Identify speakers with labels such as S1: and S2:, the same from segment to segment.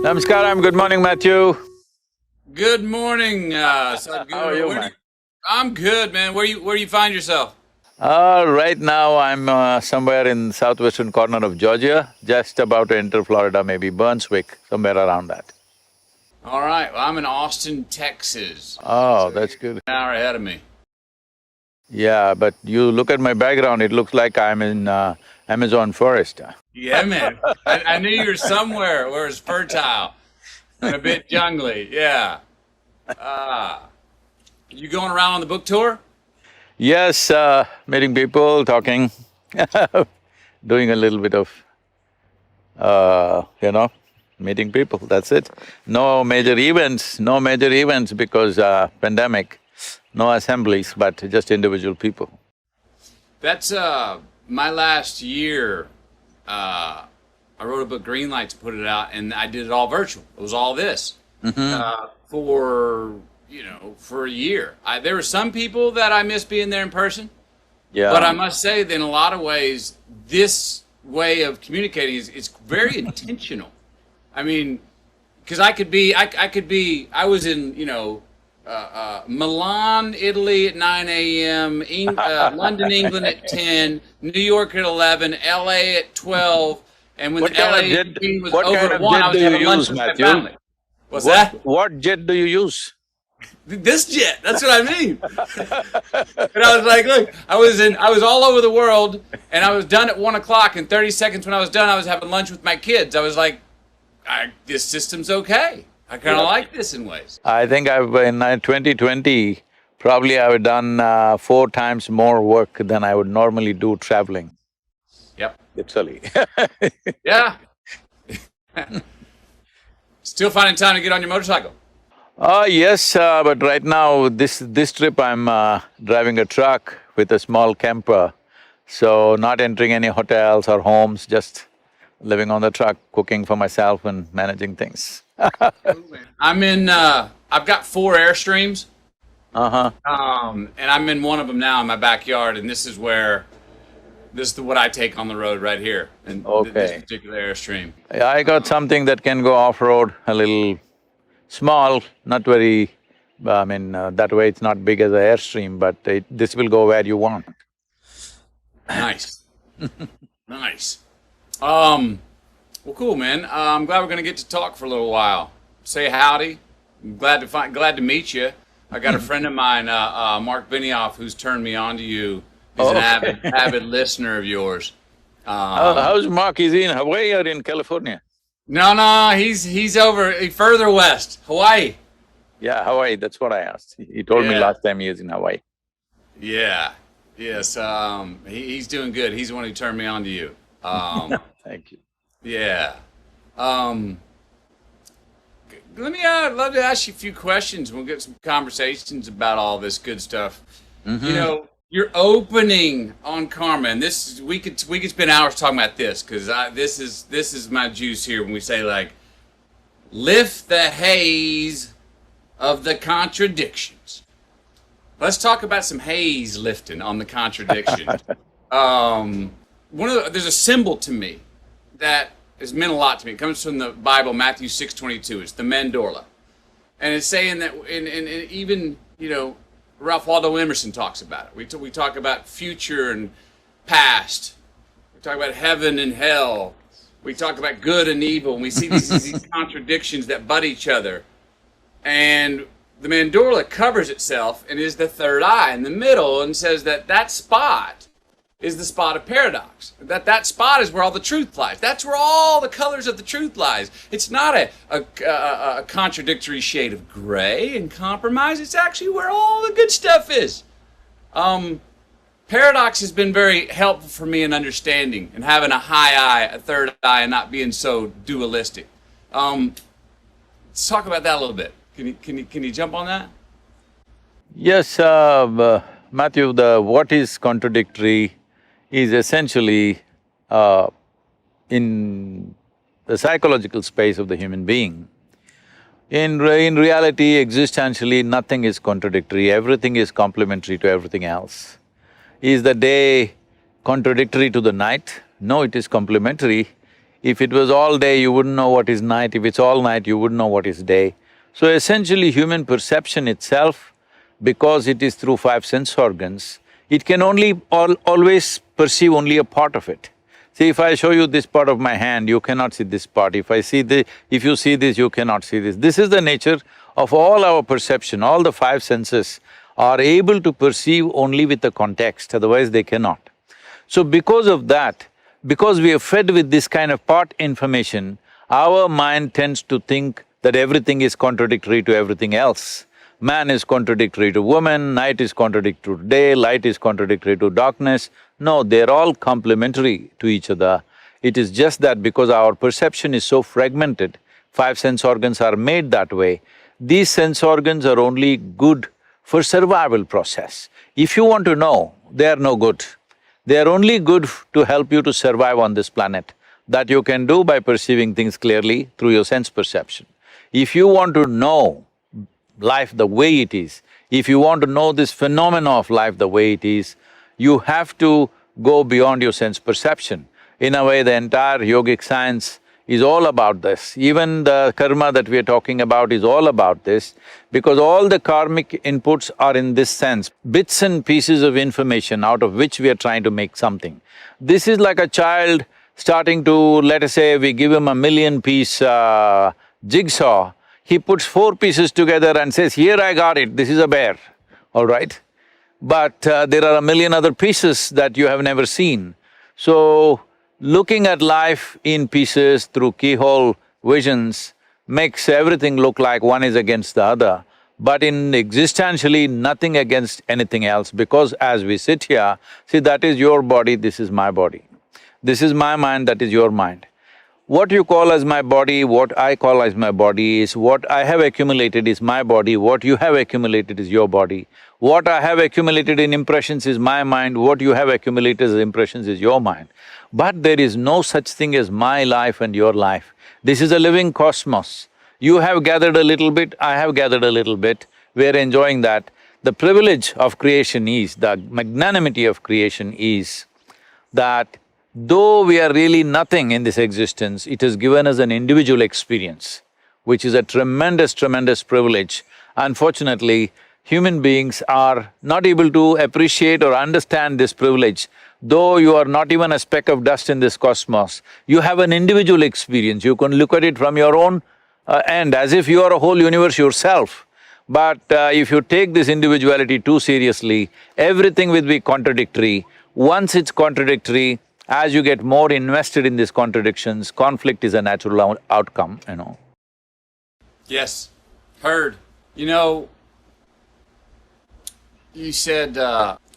S1: Namaskaram, good morning, Matthew.
S2: Good morning, Sadhguru.
S1: How are you, man?
S2: I'm good, man. Where do you find yourself?
S1: Right now I'm somewhere in southwestern corner of Georgia, just about to enter Florida, maybe Burnswick, somewhere around that.
S2: All right. Well, I'm in Austin, Texas.
S1: Oh,
S2: So
S1: that's
S2: you're
S1: good.
S2: an hour ahead of me.
S1: Yeah, but you look at my background, it looks like I'm in Amazon forest.
S2: Yeah, man. I knew you were somewhere where it's fertile and a bit jungly. Yeah. Uh, you going around on the book tour?
S1: Yes, meeting people, talking, doing a little bit of, meeting people, that's it. No major events because pandemic, no assemblies, but just individual people.
S2: That's my last year. I wrote a book, Greenlight, to put it out, and I did it all virtual. It was all this for a year. There were some people that I miss being there in person,
S1: Yeah.
S2: but I must say that in a lot of ways, this way of communicating is very intentional. I mean, because I was in Milan, Italy at 9 a.m., London, England at 10, New York at 11, LA at 12, and when
S1: What
S2: the
S1: kind
S2: LA
S1: of jet-
S2: meeting was
S1: what
S2: over
S1: kind
S2: at
S1: of
S2: 1,
S1: jet
S2: I was
S1: do you
S2: having lunch
S1: use,
S2: with my
S1: Matthew?
S2: family. What's that?
S1: What jet do you use?
S2: This jet, that's what I mean. And I was like, look, I was all over the world, and I was done at 1 o'clock. In 30 seconds, when I was done, I was having lunch with my kids. I was like, this system's okay. I kind of like this in ways.
S1: I think in 2020, probably I've done 4 times more work than I would normally do traveling.
S2: Yep.
S1: Literally.
S2: Yeah. Still finding time to get on your motorcycle.
S1: Yes, but right now, this trip I'm driving a truck with a small camper, so not entering any hotels or homes, just living on the truck, cooking for myself and managing things.
S2: I've got 4 Airstreams,
S1: Uh-huh.
S2: and I'm in one of them now in my backyard, and this is what I take on the road right here, and this
S1: Okay.
S2: particular Airstream.
S1: I got something that can go off-road, a little small, not very… that way it's not big as an Airstream, but this will go where you want.
S2: Nice. Nice. Well, cool, man. I'm glad we're gonna get to talk for a little while. Say howdy. I'm glad to meet you. I got a friend of mine, Mark Benioff, who's turned me on to you. He's an avid listener of yours.
S1: How's Mark? Is he in Hawaii or in California?
S2: No, he's over further west, Hawaii.
S1: Yeah, Hawaii, that's what I asked. He told me
S2: Yeah.
S1: last time he was in Hawaii.
S2: Yeah. Yes. He's doing good. He's the one who turned me on to you.
S1: Thank you.
S2: Yeah. I'd love to ask you a few questions. We'll get some conversations about all this good stuff. You know, your opening on karma, and we could spend hours talking about this because this is my juice here when we say like, lift the haze of the contradictions. Let's talk about some haze lifting on the contradictions. There's a symbol to me that has meant a lot to me. It comes from the Bible, Matthew 6:22. It's the mandorla, and it's saying that, and even Ralph Waldo Emerson talks about it. We talk about future and past. We talk about heaven and hell. We talk about good and evil, and we see these contradictions that butt each other. And the mandorla covers itself and is the third eye in the middle, and says that spot is the spot of paradox. That spot is where all the truth lies. That's where all the colors of the truth lies. It's not a contradictory shade of gray and compromise. It's actually where all the good stuff is. Paradox has been very helpful for me in understanding and having a high eye, a third eye, and not being so dualistic. Let's talk about that a little bit. Can you jump on that?
S1: Yes, Matthew, what is contradictory is essentially in the psychological space of the human being. In reality, existentially, nothing is contradictory, everything is complementary to everything else. Is the day contradictory to the night? No, it is complementary. If it was all day, you wouldn't know what is night. If it's all night, you wouldn't know what is day. So essentially, human perception itself, because it is through five sense organs, it can only always perceive only a part of it. See, if I show you this part of my hand, you cannot see this part. If you see this, you cannot see this. This is the nature of all our perception. All the five senses are able to perceive only with the context, otherwise they cannot. So because of that, because we are fed with this kind of part information, our mind tends to think that everything is contradictory to everything else. Man is contradictory to woman, night is contradictory to day, light is contradictory to darkness. No, they're all complementary to each other. It is just that because our perception is so fragmented, five sense organs are made that way. These sense organs are only good for survival process. If you want to know, they are no good. They are only good to help you to survive on this planet. That you can do by perceiving things clearly through your sense perception. If you want to know life the way it is, if you want to know this phenomena of life the way it is, you have to go beyond your sense perception. In a way, the entire yogic science is all about this. Even the karma that we are talking about is all about this, because all the karmic inputs are in this sense, bits and pieces of information out of which we are trying to make something. This is like a child starting to, let us say, we give him a 1,000,000-piece jigsaw, he puts 4 pieces together and says, here I got it, this is a bear, all right? But there are 1,000,000 other pieces that you have never seen. So, looking at life in pieces through keyhole visions makes everything look like one is against the other. But in existentially, nothing against anything else, because as we sit here, see, that is your body, this is my body. This is my mind, that is your mind. What you call as my body, what I call as my body is what I have accumulated is my body, what you have accumulated is your body. What I have accumulated in impressions is my mind, what you have accumulated as impressions is your mind. But there is no such thing as my life and your life. This is a living cosmos. You have gathered a little bit, I have gathered a little bit, we're enjoying that. The privilege of creation is, the magnanimity of creation is that though we are really nothing in this existence, it has given us an individual experience, which is a tremendous, tremendous privilege. Unfortunately, human beings are not able to appreciate or understand this privilege. Though you are not even a speck of dust in this cosmos, you have an individual experience. You can look at it from your own end, as if you are a whole universe yourself. But if you take this individuality too seriously, everything will be contradictory. Once it's contradictory, as you get more invested in these contradictions, conflict is a natural outcome, you know.
S2: Yes, heard. You know, you said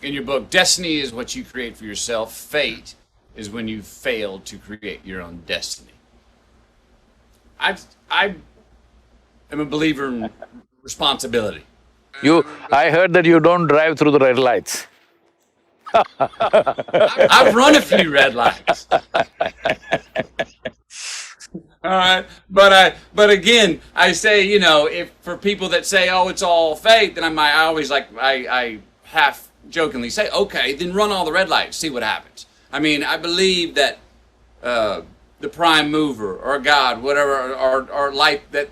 S2: in your book, destiny is what you create for yourself, fate is when you fail to create your own destiny. I am a believer in responsibility.
S1: I heard that you don't drive through the red lights.
S2: I've run a few red lights. All right, but again, I say, you know, if for people that say, oh, it's all fate, then I always I half jokingly say, okay, then run all the red lights, see what happens. I mean, I believe that the prime mover or God, whatever, or life, that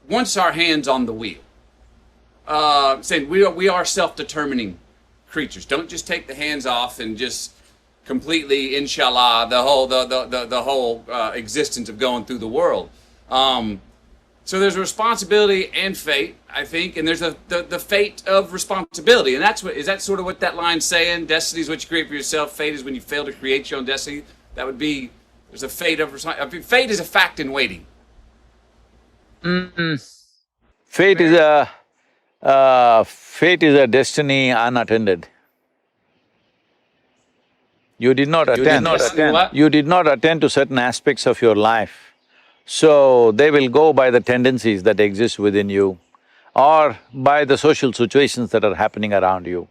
S2: once our hands on the wheel, saying we are self-determining creatures. Don't just take the hands off and just completely, inshallah, the whole existence of going through the world. So there's a responsibility and fate, I think, and there's the fate of responsibility, and is that sort of what that line's saying? Destiny is what you create for yourself. Fate is when you fail to create your own destiny. That would be, there's a fate of responsibility. Fate is a fact in waiting.
S1: Fate is a destiny unattended. You did not attend to certain aspects of your life, so they will go by the tendencies that exist within you or by the social situations that are happening around you.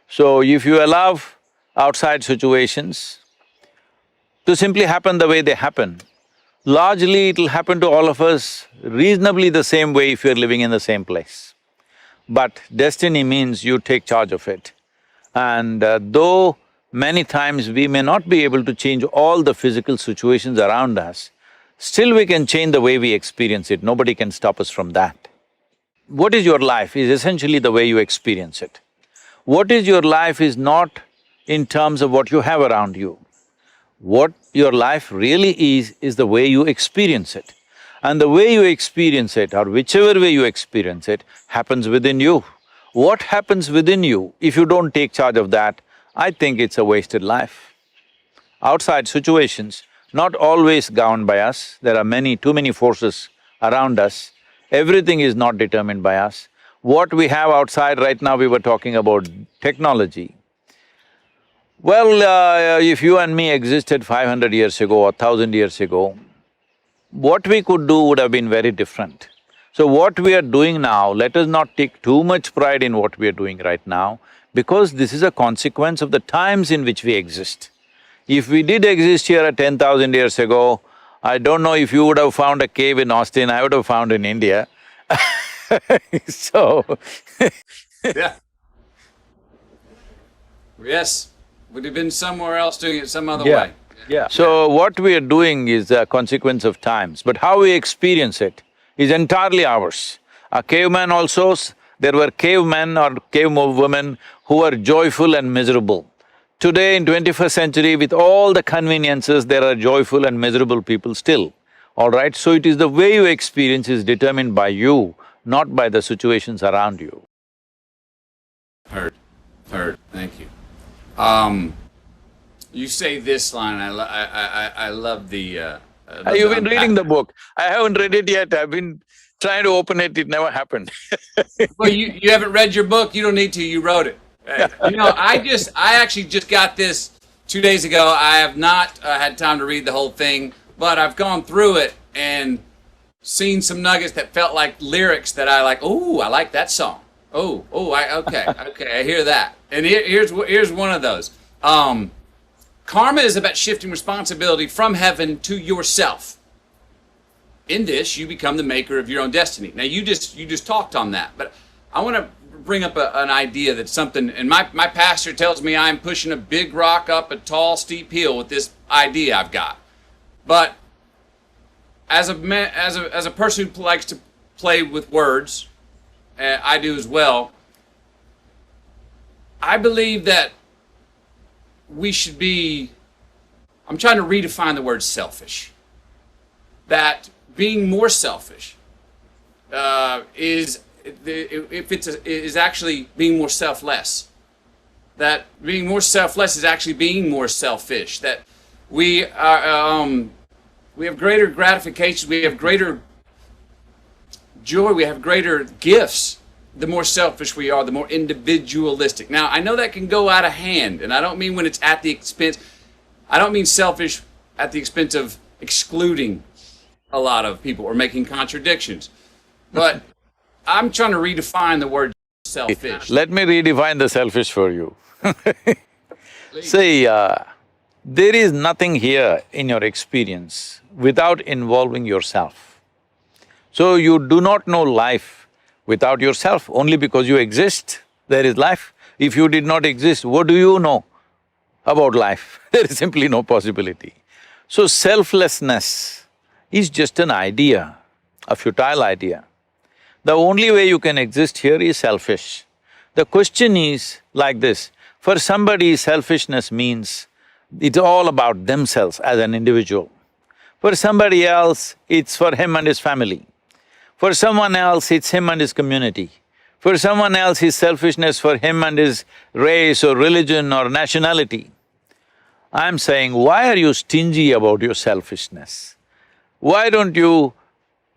S1: So if you allow outside situations to simply happen the way they happen, Largely, it'll happen to all of us reasonably the same way if you're living in the same place. But destiny means you take charge of it. And though many times we may not be able to change all the physical situations around us, still we can change the way we experience it, nobody can stop us from that. What is your life is essentially the way you experience it. What is your life is not in terms of what you have around you. What your life really is the way you experience it. And the way you experience it, or whichever way you experience it, happens within you. What happens within you, if you don't take charge of that, I think it's a wasted life. Outside situations, not always governed by us, there are too many forces around us, everything is not determined by us. What we have outside right now, we were talking about technology. Well, if you and me existed 500 years ago or 1000 years ago, what we could do would have been very different. So what we are doing now, let us not take too much pride in what we are doing right now, because this is a consequence of the times in which we exist. If we did exist here at 10,000 years ago, I don't know if you would have found a cave in Austin, I would have found in India. So
S2: Yeah. Yes, would have been somewhere else doing it some other way.
S1: Yeah. So what we are doing is a consequence of times, but how we experience it is entirely ours. A caveman also, there were cavemen or cavewomen who were joyful and miserable. Today in 21st century, with all the conveniences, there are joyful and miserable people still, all right? So it is the way you experience is determined by you, not by the situations around you.
S2: Heard, thank you. You say this line, I love the…
S1: You've been reading the book. I haven't read it yet, I've been trying to open it, it never happened.
S2: Well, you haven't read your book, you don't need to, you wrote it. You know, I actually just got this 2 days ago. I have not had time to read the whole thing, but I've gone through it and seen some nuggets that felt like lyrics that I like. Oh, I like that song. Okay, I hear that. And here's one of those. Karma is about shifting responsibility from heaven to yourself. In this, you become the maker of your own destiny. Now, you just talked on that, but I want to bring up an idea that's something, and my pastor tells me I'm pushing a big rock up a tall, steep hill with this idea I've got. But as a person who likes to play with words, I do as well, I believe that we should be… I'm trying to redefine the word selfish. That being more selfish is actually being more selfless. That being more selfless is actually being more selfish. That we have greater gratification, we have greater joy, we have greater gifts the more selfish we are, the more individualistic. Now, I know that can go out of hand, and I don't mean when it's at the expense… I don't mean selfish at the expense of excluding a lot of people or making contradictions. But I'm trying to redefine the word selfish.
S1: Let me redefine the selfish for you. See, there is nothing here in your experience without involving yourself. So you do not know life without yourself. Only because you exist, there is life. If you did not exist, what do you know about life? There is simply no possibility. So selflessness is just an idea, a futile idea. The only way you can exist here is selfish. The question is like this, for somebody selfishness means it's all about themselves as an individual. For somebody else, it's for him and his family. For someone else, it's him and his community. For someone else, his selfishness for him and his race or religion or nationality. I'm saying, why are you stingy about your selfishness? Why don't you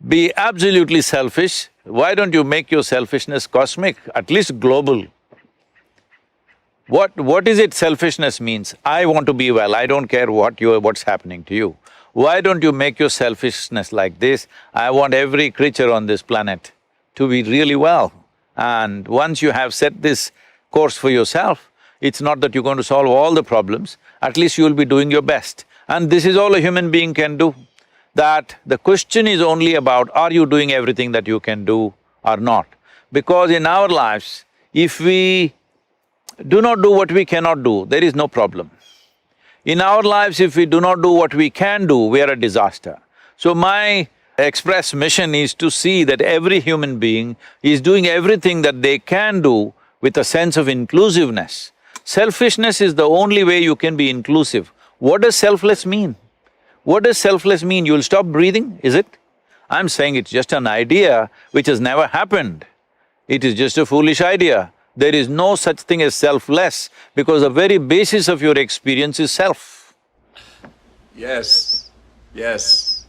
S1: be absolutely selfish? Why don't you make your selfishness cosmic, at least global? What is it selfishness means? I want to be well, I don't care what's happening to you. Why don't you make your selfishness like this? I want every creature on this planet to be really well. And once you have set this course for yourself, it's not that you're going to solve all the problems, at least you'll be doing your best. And this is all a human being can do. that the question is only about, are you doing everything that you can do or not? Because in our lives, if we do not do what we cannot do, there is no problem. In our lives, if we do not do what we can do, we are a disaster. So my express mission is to see that every human being is doing everything that they can do with a sense of inclusiveness. Selfishness is the only way you can be inclusive. What does selfless mean? What does selfless mean? You'll stop breathing, is it? I'm saying it's just an idea which has never happened. It is just a foolish idea. There is no such thing as selfless because the very basis of your experience is self.
S2: Yes, yes,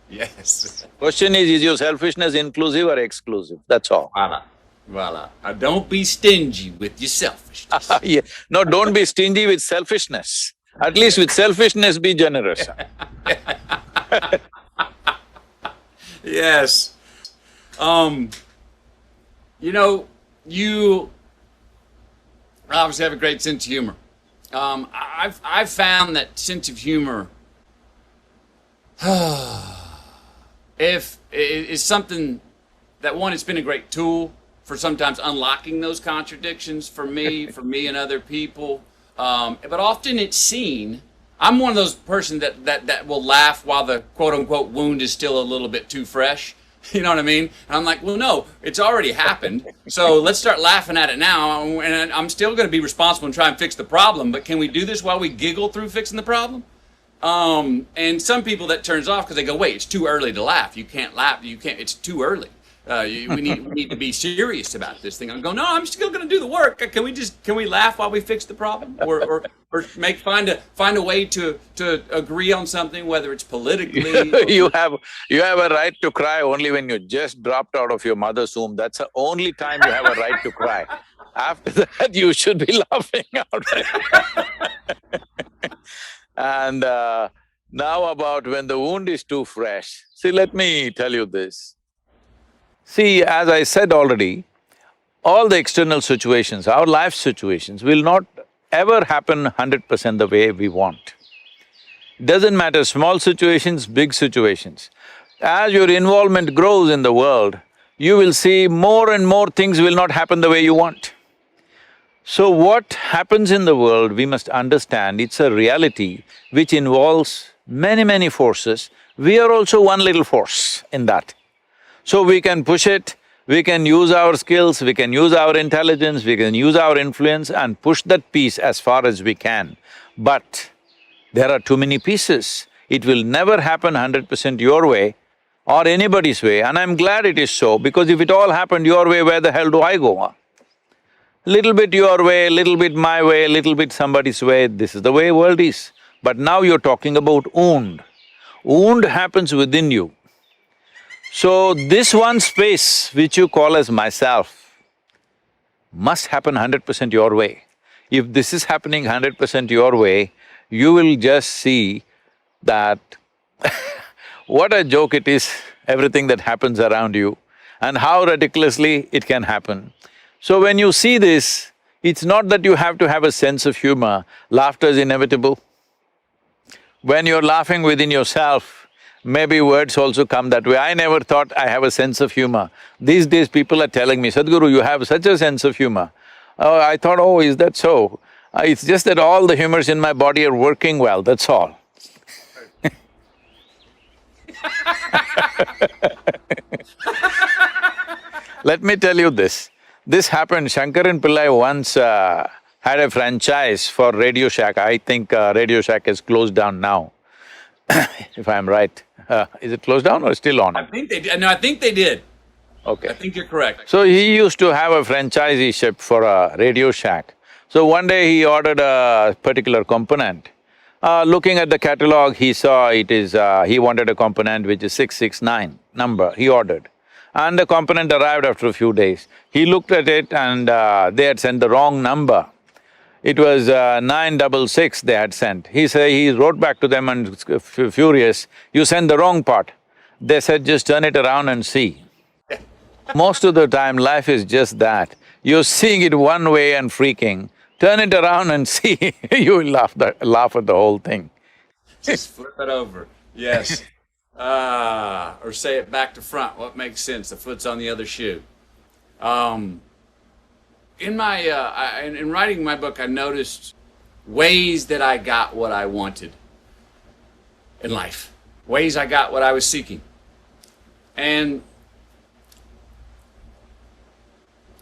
S2: yes.
S1: Question is your selfishness inclusive or exclusive? That's all.
S2: Voila, voila. Now don't be stingy with your selfishness.
S1: Yeah. No, don't be stingy with selfishness. At least with selfishness, be generous.
S2: Yes. You know, you obviously have a great sense of humor. I've found that sense of humor if is something that one, it's been a great tool for sometimes unlocking those contradictions for me and other people. But often it's seen. I'm one of those person that will laugh while the quote unquote wound is still a little bit too fresh. You know what I mean? And I'm like, well, no, it's already happened. So let's start laughing at it now. And I'm still going to be responsible and try and fix the problem. But can we do this while we giggle through fixing the problem? And some people that turns off because they go, wait, it's too early to laugh. You can't laugh. You can't. It's too early. We need to be serious about this thing. I'm going, no, I'm still going to do the work. Can we laugh while we fix the problem, or find a way to agree on something, whether it's politically.
S1: You have a right to cry only when you just dropped out of your mother's womb. That's the only time you have a right to cry. After that, you should be laughing out. And now about when the wound is too fresh. See, let me tell you this. See, as I said already, all the external situations, our life situations will not ever happen 100% the way we want. Doesn't matter, small situations, big situations. As your involvement grows in the world, you will see more and more things will not happen the way you want. So what happens in the world, we must understand, it's a reality which involves many forces. We are also one little force in that. So we can push it, we can use our skills, we can use our intelligence, we can use our influence and push that piece as far as we can. But there are too many pieces. It will never happen 100% your way or anybody's way, and I'm glad it is so, because if it all happened your way, where the hell do I go, huh? Little bit your way, little bit my way, little bit somebody's way, this is the way world is. But now you're talking about wound. Wound happens within you. So this one space which you call as myself must happen 100% your way. If this is happening 100% your way, you will just see that what a joke it is, everything that happens around you, and how ridiculously it can happen. So when you see this, it's not that you have to have a sense of humor, laughter is inevitable. When you're laughing within yourself, maybe words also come that way. I never thought I have a sense of humor. These days people are telling me, Sadhguru, you have such a sense of humor. Oh, I thought, oh, is that so? It's just that all the humors in my body are working well, that's all. Let me tell you this. This happened, Shankaran Pillai once had a franchise for Radio Shack. I think Radio Shack is closed down now, if I'm right. Is it closed down or still on?
S2: I think they did. No, I think they did.
S1: Okay.
S2: I think you're correct.
S1: So he used to have a franchisee-ship for a Radio Shack. So one day he ordered a particular component. Looking at the catalog, he saw it is… he wanted a component which is 669 number, he ordered. And the component arrived after a few days. He looked at it and they had sent the wrong number. It was 966 they had sent. He wrote back to them and furious, you sent the wrong part. They said, just turn it around and see. Most of the time life is just that. You're seeing it one way and freaking, turn it around and see, you will laugh at the whole thing.
S2: Just flip it over, yes. Or say it back to front. What makes sense? The foot's on the other shoe. Um, in my in writing my book, I noticed ways that I got what I wanted in life. Ways I got what I was seeking, and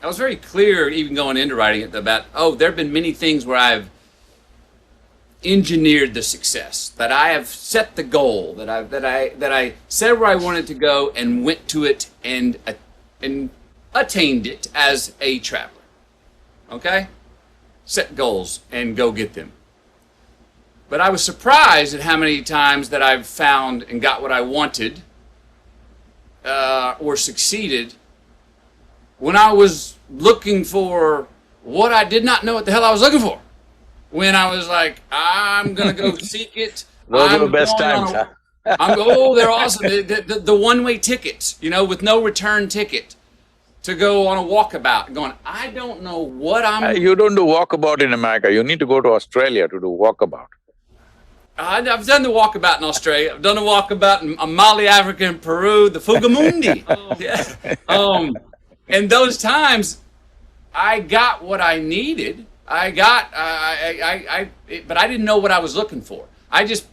S2: I was very clear, even going into writing it, about there have been many things where I've engineered the success, that I have set the goal, that I said where I wanted to go and went to it and attained it as a traveler. Okay? Set goals and go get them. But I was surprised at how many times that I've found and got what I wanted or succeeded when I was looking for what I did not know what the hell I was looking for. When I was like, I'm going to go seek it.
S1: Those are the best times, huh?
S2: They're awesome. The one-way tickets, with no return ticket to go on a walkabout. Going, I don't know what I'm...
S1: You don't do walkabout in America. You need to go to Australia to do walkabout.
S2: I've done the walkabout in Australia. I've done the walkabout in Mali, Africa, and Peru, the Fugamundi. Yeah. And those times, I got what I needed. But I didn't know what I was looking for. I just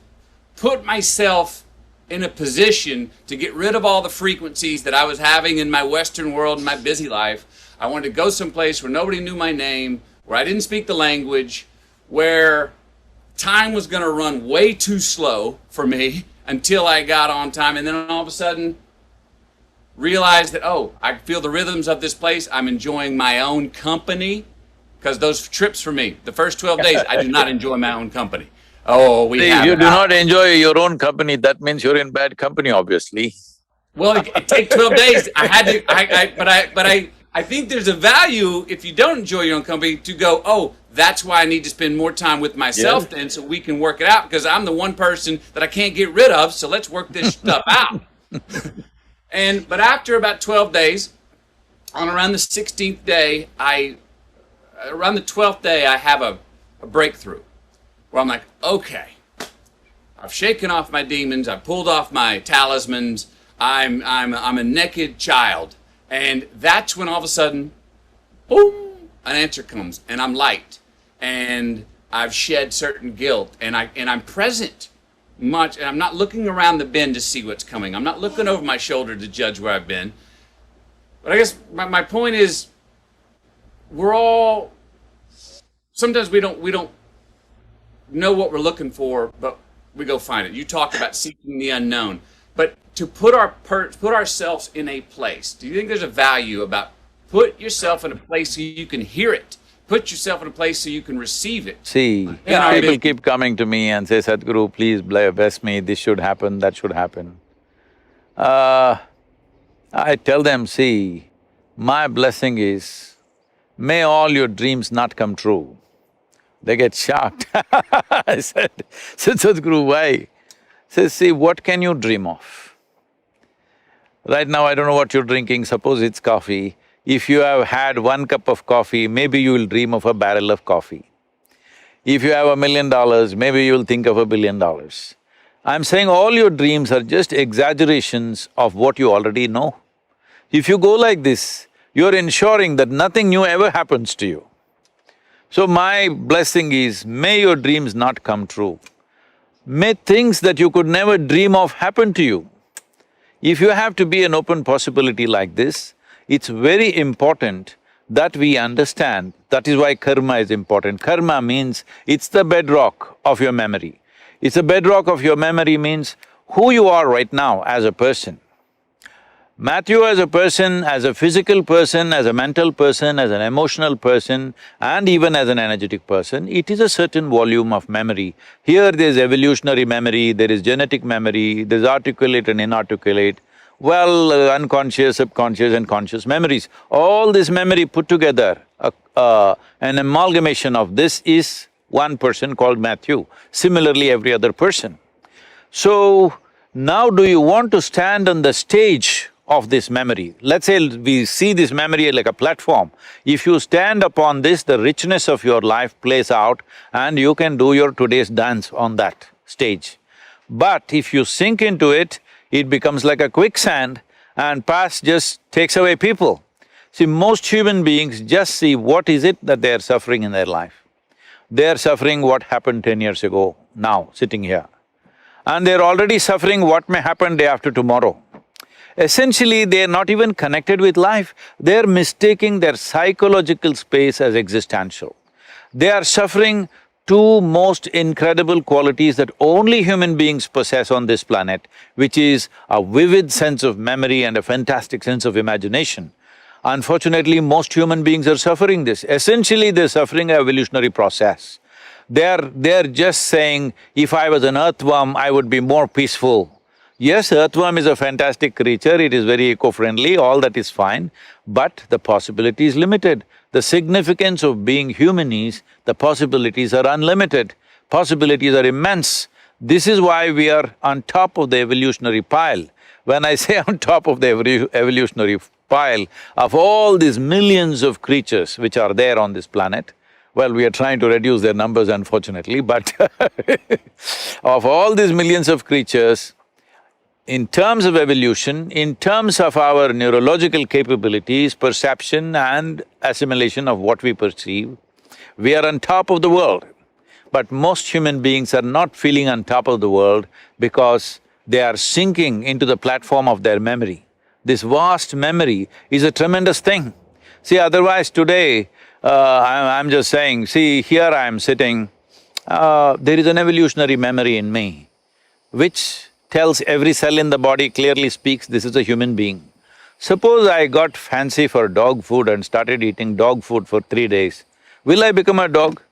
S2: put myself in a position to get rid of all the frequencies that I was having in my Western world and my busy life. I wanted to go someplace where nobody knew my name, where I didn't speak the language, where time was going to run way too slow for me until I got on time, and then all of a sudden realized that, I feel the rhythms of this place. I'm enjoying my own company. Because those trips for me, the first 12 days, I do not enjoy my own company. If
S1: you do not enjoy your own company, that means you're in bad company, obviously.
S2: Well, it takes 12 days. I had to. I think there's a value if you don't enjoy your own company to go. That's why I need to spend more time with myself then, so we can work it out. Because I'm the one person that I can't get rid of. So let's work this stuff out. But after about 12 days, on around the 16th day, around the 12th day, I have a breakthrough where I'm like, okay, I've shaken off my demons, I've pulled off my talismans, I'm a naked child, and that's when all of a sudden, boom, an answer comes, and I'm light, and I've shed certain guilt, and I'm present much, and I'm not looking around the bend to see what's coming. I'm not looking over my shoulder to judge where I've been. But I guess my point is, sometimes we don't know what we're looking for, but we go find it. You talk about seeking the unknown, but to put ourselves in a place. Do you think there's a value about put yourself in a place so you can hear it? Put yourself in a place so you can receive it.
S1: See, people keep coming to me and say, Sadhguru, please bless me, this should happen, that should happen. I tell them, see, my blessing is, may all your dreams not come true. They get shocked. I said, Sadhguru, why? Says, see, what can you dream of? Right now, I don't know what you're drinking, suppose it's coffee. If you have had 1 cup of coffee, maybe you will dream of a barrel of coffee. If you have $1 million, maybe you will think of $1 billion. I'm saying all your dreams are just exaggerations of what you already know. If you go like this, you're ensuring that nothing new ever happens to you. So my blessing is, may your dreams not come true. May things that you could never dream of happen to you. If you have to be an open possibility like this, it's very important that we understand, that is why karma is important. Karma means it's the bedrock of your memory. It's the bedrock of your memory means who you are right now as a person. Matthew as a person, as a physical person, as a mental person, as an emotional person, and even as an energetic person, it is a certain volume of memory. Here there's evolutionary memory, there is genetic memory, there's articulate and inarticulate, unconscious, subconscious and conscious memories. All this memory put together, an amalgamation of this is one person called Matthew, similarly every other person. So, now do you want to stand on the stage of this memory? Let's say we see this memory like a platform. If you stand upon this, the richness of your life plays out and you can do your today's dance on that stage. But if you sink into it, it becomes like a quicksand and past just takes away people. See, most human beings just see what is it that they are suffering in their life. They are suffering what happened 10 years ago, now, sitting here. And they're already suffering what may happen day after tomorrow. Essentially, they're not even connected with life, they're mistaking their psychological space as existential. They are suffering two most incredible qualities that only human beings possess on this planet, which is a vivid sense of memory and a fantastic sense of imagination. Unfortunately, most human beings are suffering this. Essentially, they're suffering an evolutionary process. They're just saying, if I was an earthworm, I would be more peaceful. Yes, earthworm is a fantastic creature, it is very eco-friendly, all that is fine, but the possibility is limited. The significance of being human is, the possibilities are unlimited, possibilities are immense. This is why we are on top of the evolutionary pile. When I say on top of the evolutionary pile of all these millions of creatures which are there on this planet, well, we are trying to reduce their numbers unfortunately, but of all these millions of creatures, in terms of evolution, in terms of our neurological capabilities, perception and assimilation of what we perceive, we are on top of the world. But most human beings are not feeling on top of the world because they are sinking into the platform of their memory. This vast memory is a tremendous thing. See, otherwise today, I'm just saying, see, here I am sitting, there is an evolutionary memory in me, which tells every cell in the body, clearly speaks, this is a human being. Suppose I got fancy for dog food and started eating dog food for 3 days, will I become a dog?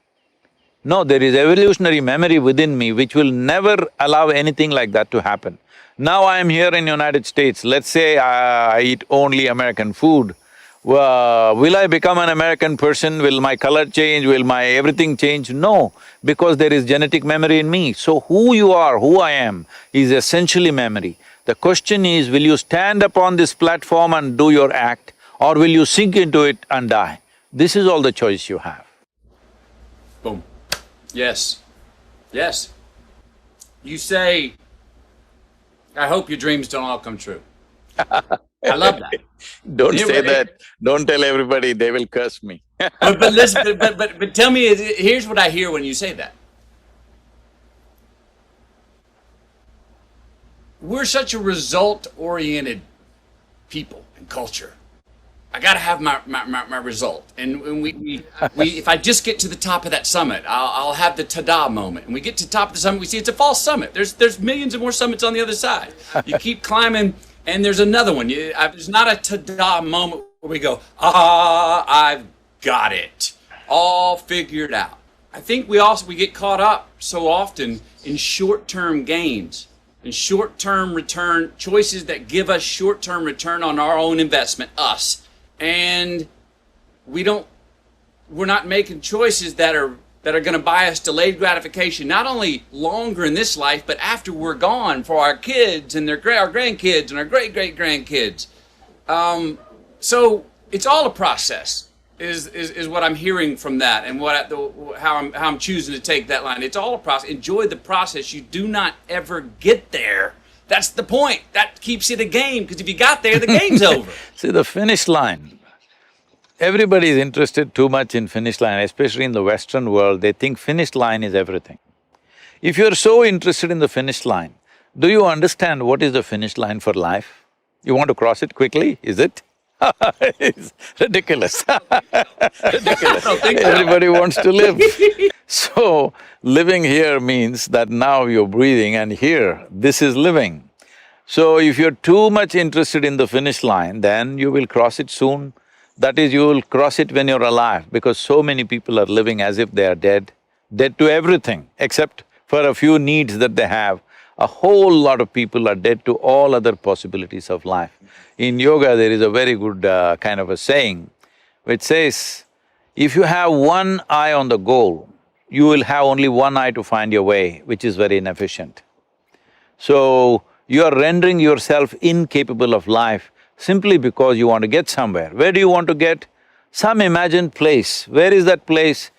S1: No, there is evolutionary memory within me which will never allow anything like that to happen. Now I am here in United States, let's say I eat only American food, will I become an American person? Will my color change? Will my everything change? No, because there is genetic memory in me. So who you are, who I am, is essentially memory. The question is, will you stand upon this platform and do your act, or will you sink into it and die? This is all the choice you have.
S2: Boom. Yes. Yes. You say, I hope your dreams don't all come true. I love that.
S1: Don't say that, don't tell everybody, they will curse me.
S2: but listen, but tell me, here's what I hear when you say that. We're such a result-oriented people and culture. I gotta have my result. And when we if I just get to the top of that summit, I'll have the ta-da moment. And we get to the top of the summit, we see it's a false summit. There's millions of more summits on the other side. You keep climbing, and there's another one. There's not a ta-da moment where we go, I've got it, all figured out. I think we get caught up so often in short-term gains, in short-term return, choices that give us short-term return on our own investment, us. And we're not making choices that are going to buy us delayed gratification, not only longer in this life, but after we're gone, for our kids and our grandkids and our great-great-grandkids. So it's all a process, is what I'm hearing from that, and how I'm choosing to take that line. It's all a process. Enjoy the process. You do not ever get there. That's the point. That keeps it a game, because if you got there, the game's over.
S1: See, the finish line, everybody is interested too much in finish line, especially in the Western world, they think finish line is everything. If you're so interested in the finish line, do you understand what is the finish line for life? You want to cross it quickly, is it? It's ridiculous. Ridiculous. Everybody wants to live. So, living here means that now you're breathing, and here, this is living. So, if you're too much interested in the finish line, then you will cross it soon. That is, you will cross it when you're alive, because so many people are living as if they are dead, dead to everything, except for a few needs that they have. A whole lot of people are dead to all other possibilities of life. In yoga, there is a very good kind of a saying which says, if you have one eye on the goal, you will have only one eye to find your way, which is very inefficient. So, you are rendering yourself incapable of life simply because you want to get somewhere. Where do you want to get? Some imagined place. Where is that place?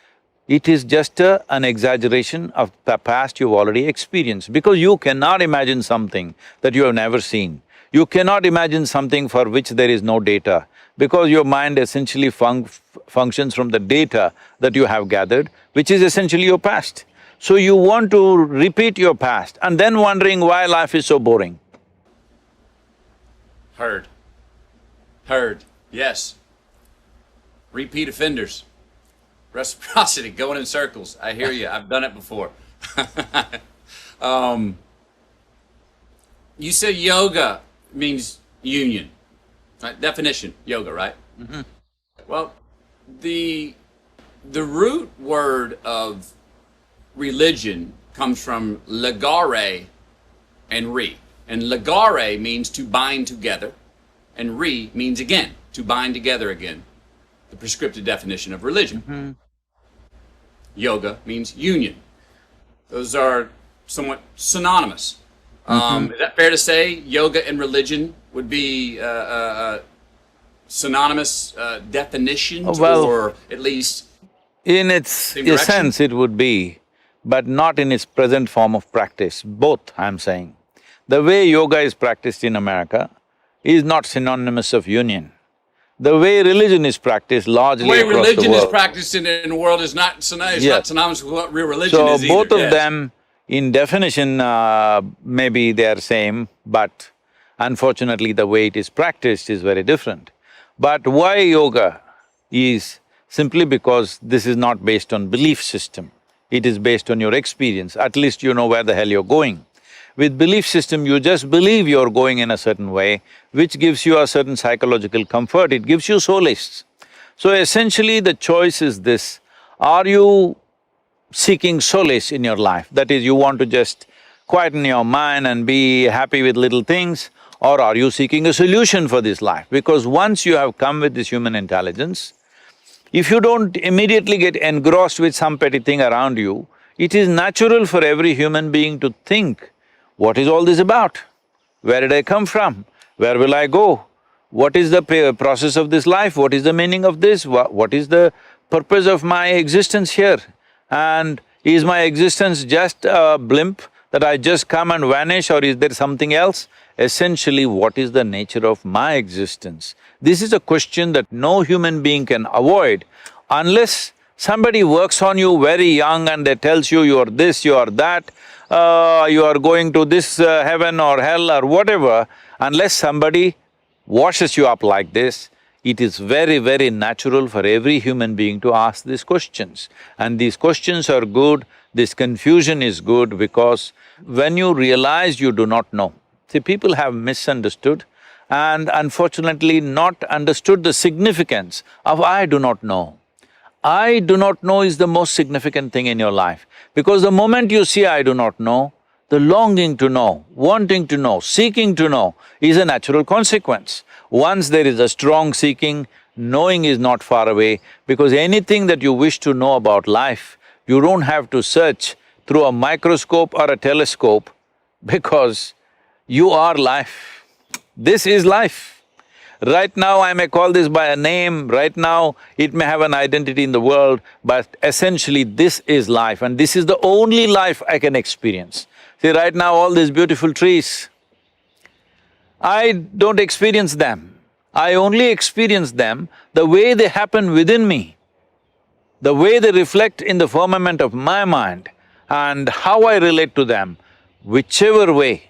S1: It is just an exaggeration of the past you've already experienced, because you cannot imagine something that you have never seen. You cannot imagine something for which there is no data, because your mind essentially functions from the data that you have gathered, which is essentially your past. So you want to repeat your past and then wondering why life is so boring.
S2: Heard. Heard. Yes. Repeat offenders. Reciprocity, going in circles. I hear you. I've done it before. You said yoga means union. Right? Definition, yoga, right?
S1: Mm-hmm.
S2: Well, the root word of religion comes from legare and re. And legare means to bind together, and re means again, to bind together again. The prescriptive definition of religion.
S1: Mm-hmm.
S2: Yoga means union. Those are somewhat synonymous. Is that fair to say? Yoga and religion would be synonymous definitions,
S1: Well,
S2: or at least
S1: in its
S2: same direction?
S1: essence it would be, but not in its present form of practice. Both, I'm saying. The way yoga is practiced in America is not synonymous of union. The way religion is practiced largely
S2: The way
S1: across the
S2: religion is
S1: world.
S2: practiced in the world is not synonymous,
S1: Yeah.
S2: not synonymous with what real religion
S1: So
S2: is either.
S1: both of
S2: Yes.
S1: them, in definition, maybe they are same, but unfortunately the way it is practiced is very different. But why yoga is simply because this is not based on belief system, it is based on your experience, at least you know where the hell you're going. With belief system, you just believe you're going in a certain way, which gives you a certain psychological comfort, it gives you solace. So essentially the choice is this, are you seeking solace in your life? That is, you want to just quieten your mind and be happy with little things, or are you seeking a solution for this life? Because once you have come with this human intelligence, if you don't immediately get engrossed with some petty thing around you, it is natural for every human being to think, what is all this about? Where did I come from? Where will I go? What is the process of this life? What is the meaning of this? What is the purpose of my existence here? And is my existence just a blimp that I just come and vanish, or is there something else? Essentially, what is the nature of my existence? This is a question that no human being can avoid unless somebody works on you very young and they tells you are this, you are that, you are going to this heaven or hell or whatever. Unless somebody washes you up like this, it is very, very natural for every human being to ask these questions. And these questions are good, this confusion is good, because when you realize you do not know, see, people have misunderstood and unfortunately not understood the significance of I do not know. I do not know is the most significant thing in your life, because the moment you see I do not know, the longing to know, wanting to know, seeking to know is a natural consequence. Once there is a strong seeking, knowing is not far away, because anything that you wish to know about life, you don't have to search through a microscope or a telescope, because you are life. This is life. Right now I may call this by a name, right now it may have an identity in the world, but essentially this is life, and this is the only life I can experience. See, right now all these beautiful trees, I don't experience them. I only experience them the way they happen within me, the way they reflect in the firmament of my mind, and how I relate to them. Whichever way,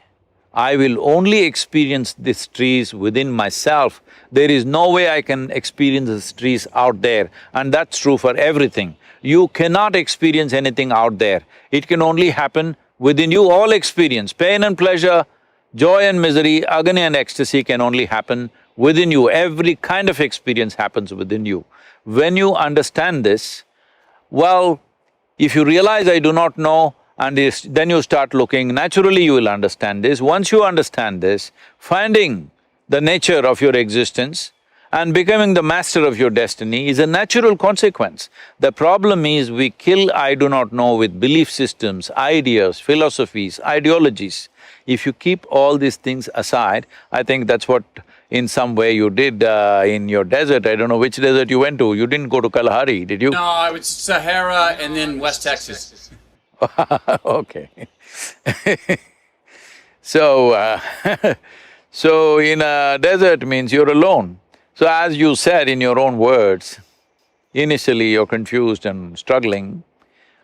S1: I will only experience these trees within myself. There is no way I can experience these trees out there, and that's true for everything. You cannot experience anything out there, it can only happen within you. All experience, pain and pleasure, joy and misery, agony and ecstasy can only happen within you. Every kind of experience happens within you. When you understand this, well, if you realize I do not know, and then you start looking, naturally you will understand this. Once you understand this, finding the nature of your existence and becoming the master of your destiny is a natural consequence. The problem is we kill I do not know with belief systems, ideas, philosophies, ideologies. If you keep all these things aside, I think that's what in some way you did in your desert. I don't know which desert you went to. You didn't go to Kalahari, did you?
S2: No, it was Sahara and then West Texas.
S1: Okay. So, so in a desert means you're alone. So as you said in your own words, initially you're confused and struggling,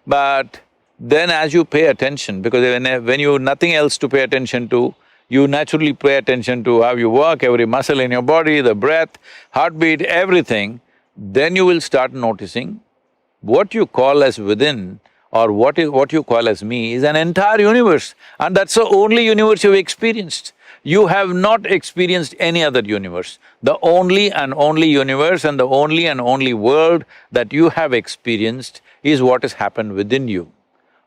S1: but then as you pay attention, because when you nothing else to pay attention to, you naturally pay attention to how you work, every muscle in your body, the breath, heartbeat, everything, then you will start noticing what you call as within or what you call as me is an entire universe, and that's the only universe you've experienced. You have not experienced any other universe. The only and only universe and the only and only world that you have experienced is what has happened within you.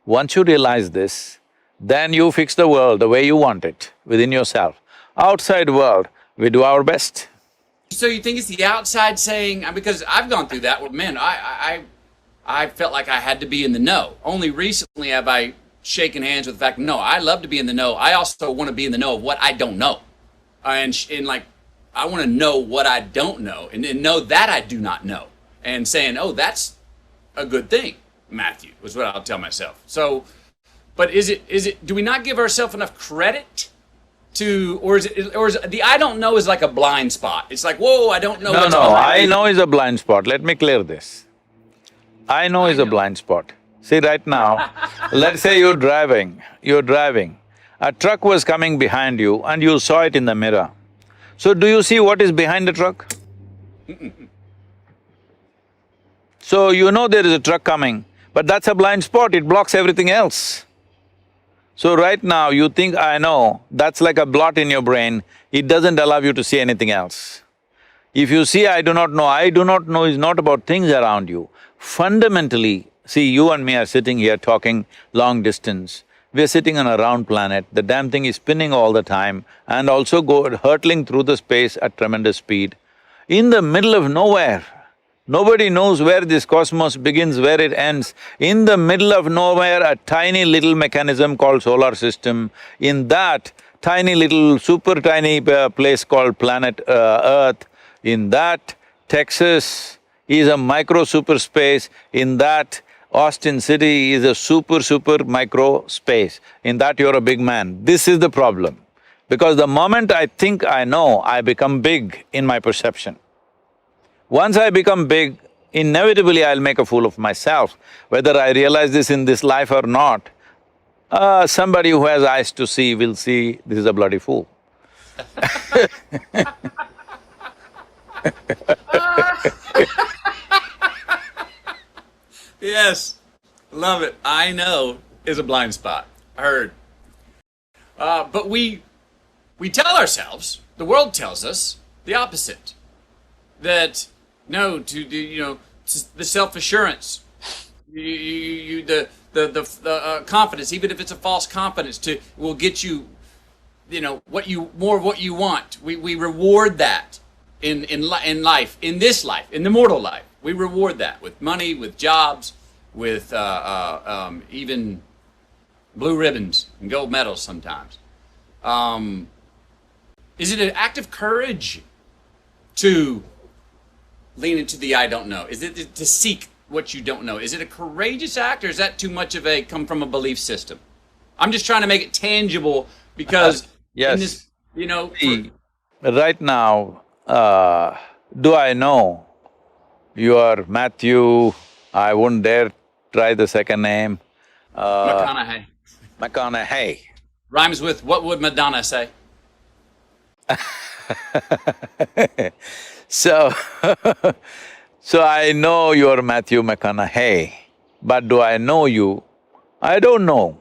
S1: Once you realize this, then you fix the world the way you want it, within yourself. Outside world, we do our best.
S2: So you think it's the outside saying… because I've gone through that, well, man, I felt like I had to be in the know. Only recently have I shaken hands with the fact, no, I love to be in the know. I also want to be in the know of what I don't know. And like, I want to know what I don't know and know that I do not know. And saying, oh, that's a good thing, Matthew, was what I'll tell myself. So, but is it, do we not give ourselves enough credit to, or is the I don't know is like a blind spot? It's like, whoa, I don't know.
S1: No, I know is a blind spot. Let me clear this. I know is a blind spot. See, right now, let's say you're driving, a truck was coming behind you and you saw it in the mirror. So do you see what is behind the truck? So you know there is a truck coming, but that's a blind spot, it blocks everything else. So right now you think, I know, that's like a blot in your brain, it doesn't allow you to see anything else. If you see I do not know is not about things around you. Fundamentally, see, you and me are sitting here talking long distance. We're sitting on a round planet, the damn thing is spinning all the time and also hurtling through the space at tremendous speed. In the middle of nowhere, nobody knows where this cosmos begins, where it ends. In the middle of nowhere, a tiny little mechanism called solar system. In that tiny little, super tiny place called planet Earth, in that Texas is a micro super space, in that Austin City is a super micro space, in that you're a big man. This is the problem. Because the moment I think I know, I become big in my perception. Once I become big, inevitably I'll make a fool of myself. Whether I realize this in this life or not, somebody who has eyes to see will see this is a bloody fool.
S2: Yes, love it. I know is a blind spot. Heard. But we tell ourselves, the world tells us the opposite. That no, the self-assurance, the confidence, even if it's a false confidence, will get you, more of what you want. We reward that in life, in this life, in the mortal life. We reward that with money, with jobs, with even blue ribbons and gold medals sometimes. Is it an act of courage to lean into the I don't know? Is it to seek what you don't know? Is it a courageous act, or is that too much of a come from a belief system? I'm just trying to make it tangible because
S1: yes.
S2: in this,
S1: Right now, do I know you are Matthew, I wouldn't dare try the second name.
S2: McConaughey.
S1: McConaughey.
S2: Rhymes with what would Madonna say?
S1: So, so I know you're Matthew McConaughey, but do I know you? I don't know.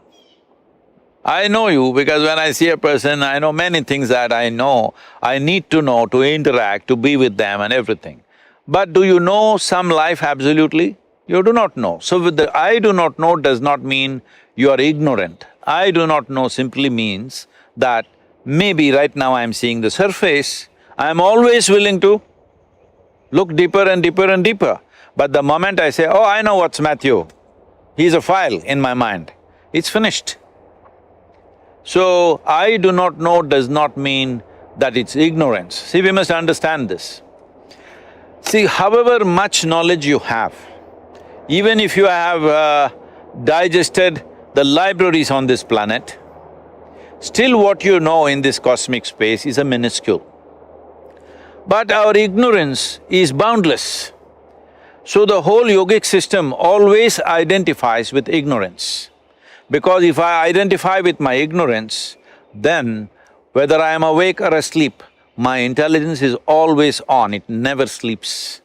S1: I know you because when I see a person, I know many things that I know, I need to know to interact, to be with them and everything. But do you know some life absolutely? You do not know. So with the I do not know does not mean you are ignorant. I do not know simply means that maybe right now I'm seeing the surface, I'm always willing to look deeper and deeper and deeper. But the moment I say, oh, I know what's Matthew, he's a file in my mind, it's finished. So, I do not know does not mean that it's ignorance. See, we must understand this. See, however much knowledge you have, even if you have digested the libraries on this planet, still what you know in this cosmic space is a minuscule. But our ignorance is boundless. So the whole yogic system always identifies with ignorance. Because if I identify with my ignorance, then whether I am awake or asleep, my intelligence is always on, it never sleeps.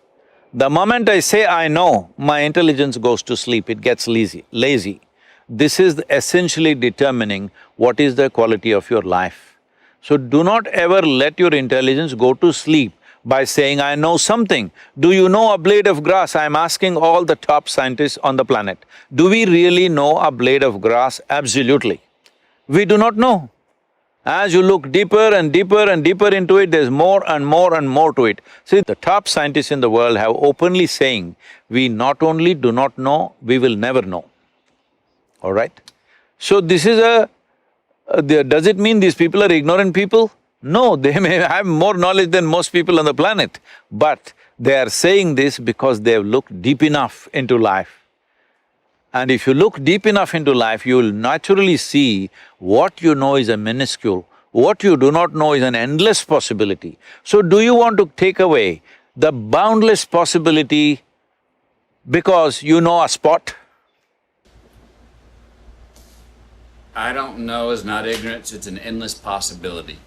S1: The moment I say I know, my intelligence goes to sleep, it gets lazy. This is essentially determining what is the quality of your life. So do not ever let your intelligence go to sleep by saying, I know something. Do you know a blade of grass? I'm asking all the top scientists on the planet. Do we really know a blade of grass? Absolutely. We do not know. As you look deeper and deeper and deeper into it, there's more and more and more to it. See, the top scientists in the world have openly saying, we not only do not know, we will never know. All right? So this is does it mean these people are ignorant people? No, they may have more knowledge than most people on the planet, but they are saying this because they have looked deep enough into life. And if you look deep enough into life, you will naturally see what you know is a minuscule, what you do not know is an endless possibility. So do you want to take away the boundless possibility because you know a spot?
S2: I don't know is not ignorance, it's an endless possibility.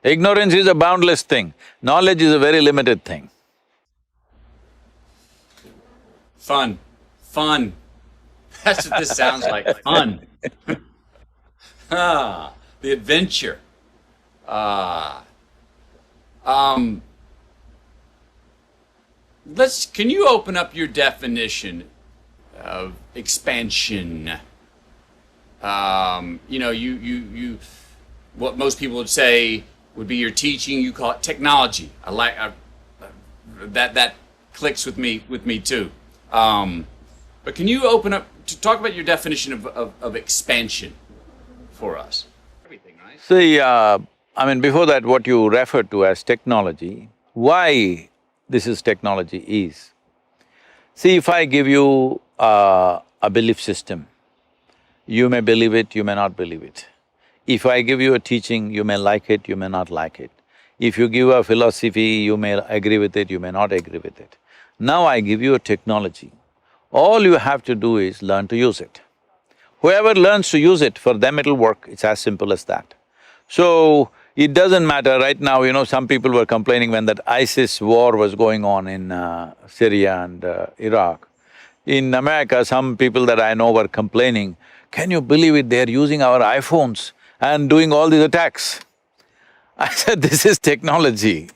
S1: Ignorance is a boundless thing, knowledge is a very limited thing.
S2: Fun. That's what this sounds like, fun. The adventure. Can you open up your definition of expansion? What most people would say would be your teaching, you call it technology. That clicks with me too. But can you open up to talk about your definition of expansion for us? Everything, right?
S1: See, before that, what you referred to as technology, why this is technology is, see, if I give you a belief system, you may believe it, you may not believe it. If I give you a teaching, you may like it, you may not like it. If you give a philosophy, you may agree with it, you may not agree with it. Now I give you a technology. All you have to do is learn to use it. Whoever learns to use it, for them it'll work, it's as simple as that. So, it doesn't matter, right now, some people were complaining when that ISIS war was going on in Syria and Iraq. In America, some people that I know were complaining, can you believe it, they're using our iPhones and doing all these attacks. I said, this is technology.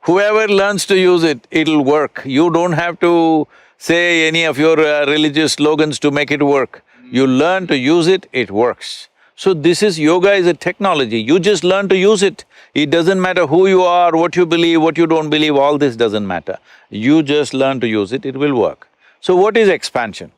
S1: Whoever learns to use it, it'll work. You don't have to say any of your religious slogans to make it work. You learn to use it, it works. So this is… yoga is a technology, you just learn to use it. It doesn't matter who you are, what you believe, what you don't believe, all this doesn't matter. You just learn to use it, it will work. So what is expansion?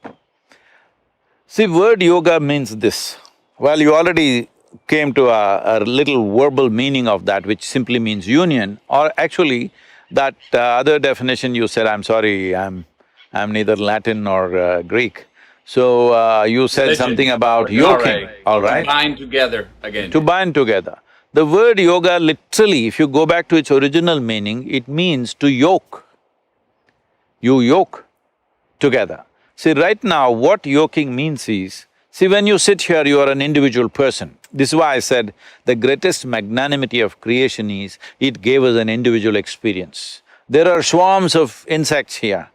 S1: See, word yoga means this. Well, you already came to a little verbal meaning of that, which simply means union, or actually that other definition you said, I'm sorry, I'm neither Latin nor Greek. So you said
S2: Religion.
S1: something about yoking, all right?
S2: To bind together again.
S1: To bind together. The word yoga literally, if you go back to its original meaning, it means to yoke. You yoke together. See, right now what yoking means is, see, when you sit here, you are an individual person. This is why I said the greatest magnanimity of creation is, it gave us an individual experience. There are swarms of insects here.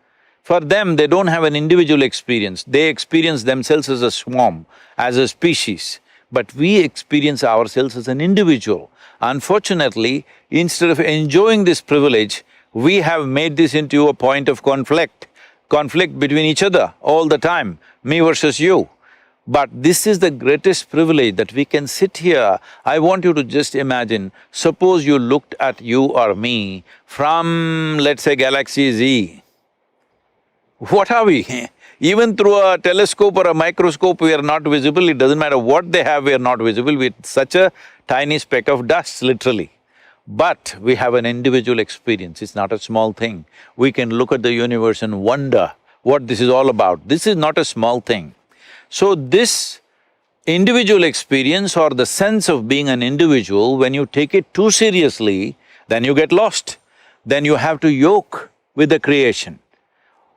S1: For them, they don't have an individual experience, they experience themselves as a swarm, as a species. But we experience ourselves as an individual. Unfortunately, instead of enjoying this privilege, we have made this into a point of conflict between each other all the time, me versus you. But this is the greatest privilege that we can sit here. I want you to just imagine, suppose you looked at you or me from, let's say, Galaxy Z. What are we? Even through a telescope or a microscope, we are not visible. It doesn't matter what they have, we are not visible. We're such a tiny speck of dust, literally. But we have an individual experience, it's not a small thing. We can look at the universe and wonder what this is all about. This is not a small thing. So this individual experience or the sense of being an individual, when you take it too seriously, then you get lost. Then you have to yoke with the creation.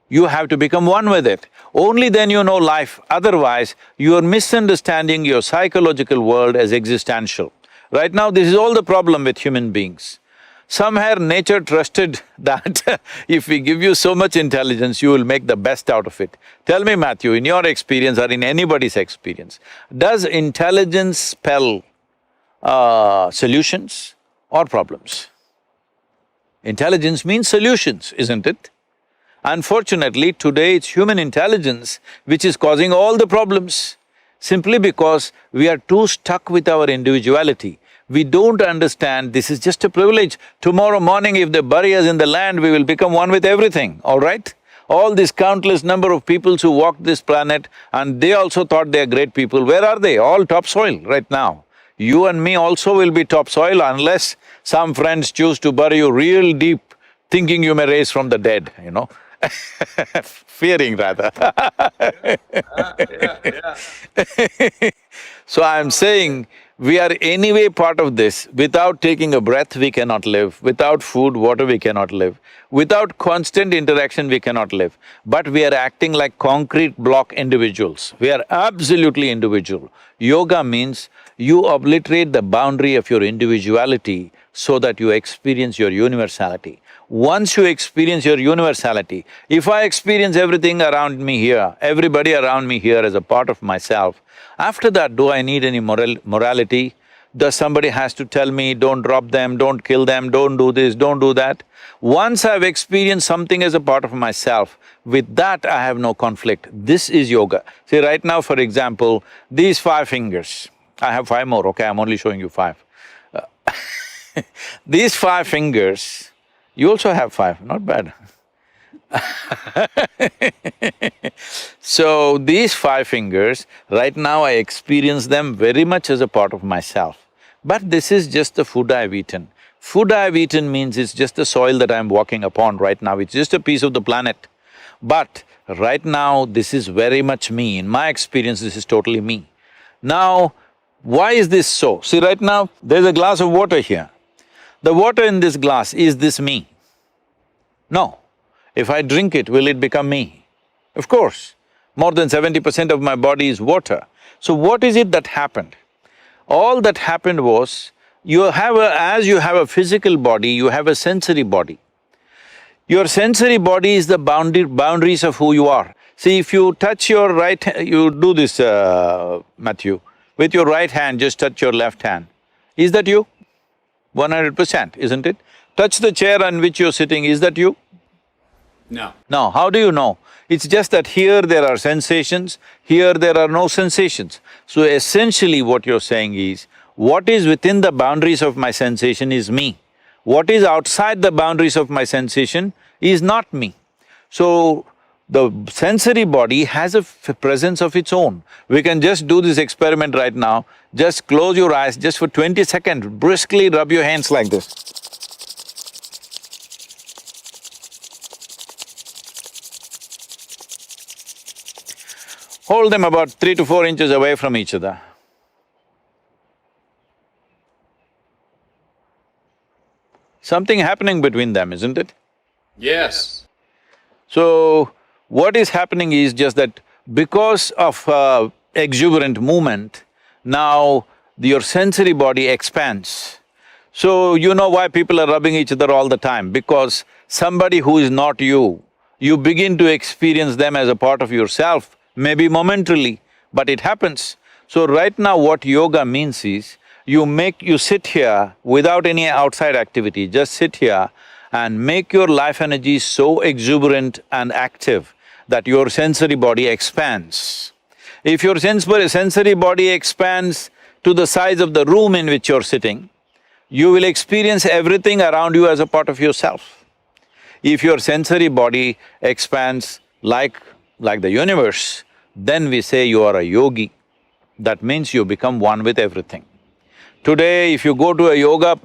S1: You have to become one with it. Only then you know life, otherwise you are misunderstanding your psychological world as existential. Right now, this is all the problem with human beings. Somehow nature trusted that if we give you so much intelligence, you will make the best out of it. Tell me, Matthew, in your experience or in anybody's experience, does intelligence spell solutions or problems? Intelligence means solutions, isn't it? Unfortunately, today it's human intelligence which is causing all the problems, simply because we are too stuck with our individuality. We don't understand this is just a privilege. Tomorrow morning if they bury us in the land, we will become one with everything, all right? All these countless number of peoples who walked this planet and they also thought they are great people, where are they? All topsoil right now. You and me also will be topsoil unless some friends choose to bury you real deep, thinking you may raise from the dead, you know fearing rather. So I'm saying, we are anyway part of this. Without taking a breath, we cannot live. Without food, water, we cannot live. Without constant interaction, we cannot live. But we are acting like concrete block individuals. We are absolutely individual. Yoga means you obliterate the boundary of your individuality so that you experience your universality. Once you experience your universality, if I experience everything around me here, everybody around me here as a part of myself, after that, do I need any morality? Does somebody has to tell me, don't drop them, don't kill them, don't do this, don't do that? Once I've experienced something as a part of myself, with that I have no conflict. This is yoga. See, right now, for example, these 5 fingers, I have 5 more, okay, I'm only showing you 5. These 5 fingers, you also have 5, not bad. So these 5 fingers, right now I experience them very much as a part of myself. But this is just the food I've eaten. Food I've eaten means it's just the soil that I'm walking upon right now, it's just a piece of the planet. But right now, this is very much me. In my experience, this is totally me. Now, why is this so? See, right now, there's a glass of water here. The water in this glass, is this me? No. If I drink it, will it become me? Of course, more than 70% of my body is water. So what is it that happened? All that happened was, as you have a physical body, you have a sensory body. Your sensory body is the boundaries of who you are. See, if you touch your you do this, Matthew, with your right hand, just touch your left hand. Is that you? 100%, isn't it? Touch the chair on which you're sitting, is that you?
S2: No.
S1: No, how do you know? It's just that here there are sensations, here there are no sensations. So essentially what you're saying is, what is within the boundaries of my sensation is me. What is outside the boundaries of my sensation is not me. So, the sensory body has a presence of its own. We can just do this experiment right now. Just close your eyes, just for 20 seconds, briskly rub your hands like this. Hold them about 3 to 4 inches away from each other. Something happening between them, isn't it?
S2: Yes.
S1: So, what is happening is just that because of exuberant movement, now your sensory body expands. So, you know why people are rubbing each other all the time? Because somebody who is not you, you begin to experience them as a part of yourself, maybe momentarily, but it happens. So right now what yoga means is, you sit here without any outside activity, just sit here and make your life energy so exuberant and active that your sensory body expands. If your sensory body expands to the size of the room in which you're sitting, you will experience everything around you as a part of yourself. If your sensory body expands like the universe, then we say you are a yogi. That means you become one with everything. Today, if you go to a yoga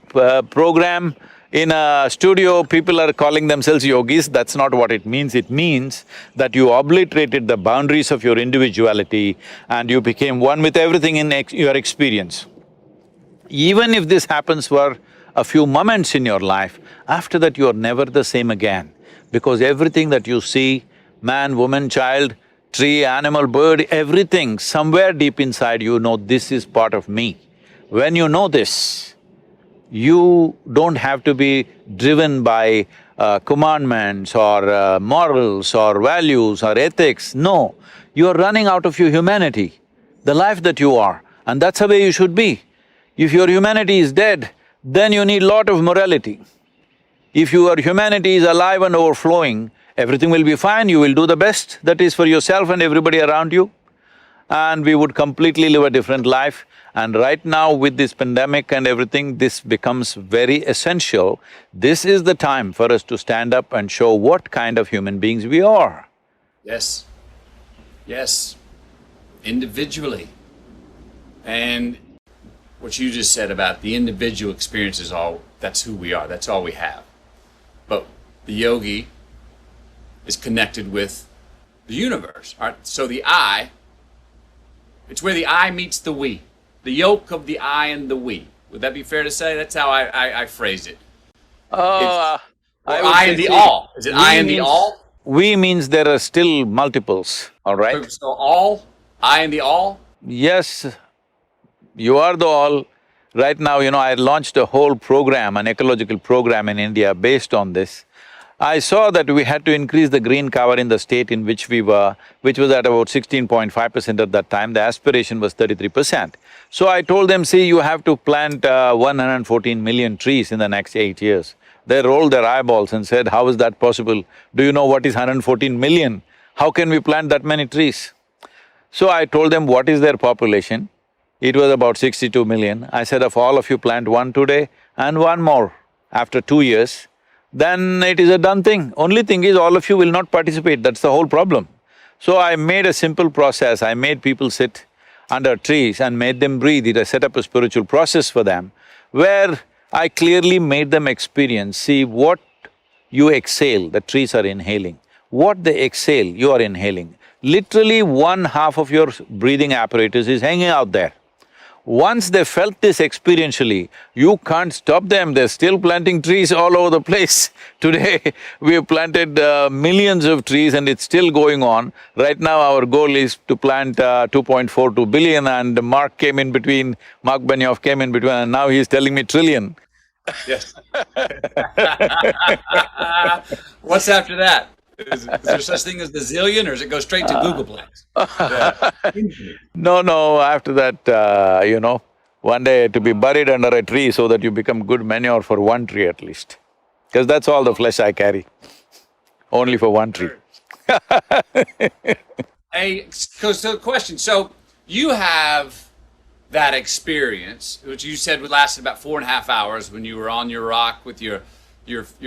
S1: program in a studio, people are calling themselves yogis. That's not what it means. It means that you obliterated the boundaries of your individuality and you became one with everything in your experience. Even if this happens for a few moments in your life, after that you are never the same again. Because everything that you see, man, woman, child, tree, animal, bird, everything, somewhere deep inside you know this is part of me. When you know this, you don't have to be driven by commandments or morals or values or ethics, no. You are running out of your humanity, the life that you are, and that's the way you should be. If your humanity is dead, then you need lot of morality. If your humanity is alive and overflowing, everything will be fine, you will do the best that is for yourself and everybody around you. And we would completely live a different life. And right now with this pandemic and everything, this becomes very essential. This is the time for us to stand up and show what kind of human beings we are.
S2: Yes. Yes. Individually. And what you just said about the individual experience is all, that's who we are, that's all we have. But the yogi is connected with the universe. All right? So the I, it's where the I meets the we. The yoke of the I and the we. Would that be fair to say? That's how I phrased it.
S1: I
S2: I and the all. Is it I and the all?
S1: We means there are still multiples, all right?
S2: So all, I and the all?
S1: Yes, you are the all. Right now, I launched a whole program, an ecological program in India based on this. I saw that we had to increase the green cover in the state in which we were, which was at about 16.5% at that time, the aspiration was 33%. So I told them, see, you have to plant 114 million trees in the next 8 years. They rolled their eyeballs and said, how is that possible? Do you know what is 114 million? How can we plant that many trees? So I told them what is their population. It was about 62 million. I said, if all of you plant one today and one more after 2 years, then it is a done thing. Only thing is all of you will not participate, that's the whole problem. So I made a simple process, I made people sit under trees and made them breathe. I set up a spiritual process for them where I clearly made them experience, see what you exhale, the trees are inhaling. What they exhale, you are inhaling. Literally 1/2 of your breathing apparatus is hanging out there. Once they felt this experientially, you can't stop them, they're still planting trees all over the place. Today, we have planted millions of trees and it's still going on. Right now, our goal is to plant 2.42 billion and Mark Benioff came in between and now he's telling me trillion.
S2: Yes. What's after that? Is there such thing as the zillion, or does it go straight to Googleplex?
S1: No, after that, one day to be buried under a tree so that you become good manure for one tree at least. Because that's all the flesh I carry, only for one tree.
S2: So question, so you have that experience, which you said lasted about 4.5 hours when you were on your rock with your